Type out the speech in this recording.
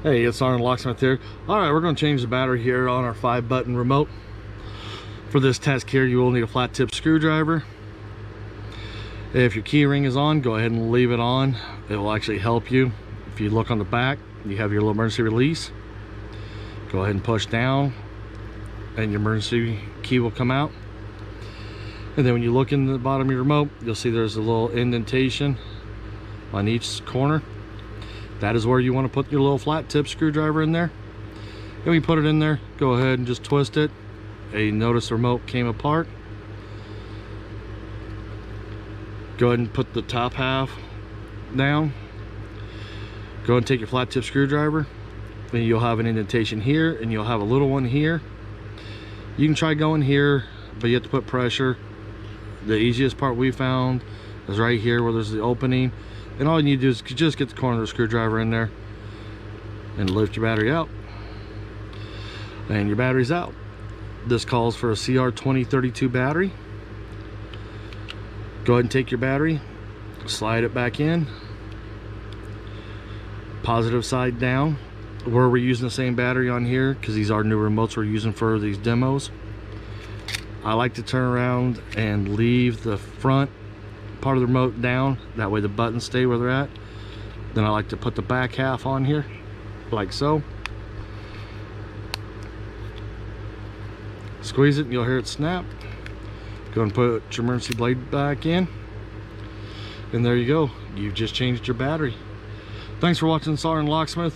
Hey, it's SgtLocksmith here. Alright, we're going to change the battery here on our 5-button remote. For this test here, you will need a flat tip screwdriver. If your key ring is on, go ahead and leave it on. It will actually help you. If you look on the back, you have your little emergency release. Go ahead and push down and your emergency key will come out. And then when you look in the bottom of your remote, you'll see there's a little indentation on each corner. That is where you want to put your little flat tip screwdriver in there. And when you put it in there, go ahead and just twist it. And you notice the remote came apart. Go ahead and put the top half down. Go ahead and take your flat tip screwdriver. Then you'll have an indentation here and you'll have a little one here. You can try going here, but you have to put pressure. The easiest part we found is right here where there's the opening. And all you need to do is just get the corner of the screwdriver in there and lift your battery out. And your battery's out. This calls for a CR2032 battery. Go ahead and take your battery, slide it back in. Positive side down. Where we're using the same battery on here, because these are new remotes we're using for these demos. I like to turn around and leave the front part of the remote down, that way the buttons stay where they're at. Then I like to put the back half on here like so. Squeeze it and you'll hear it snap. Go and put your emergency blade back in, and there you go, you've just changed your battery. Thanks for watching SgtLocksmith.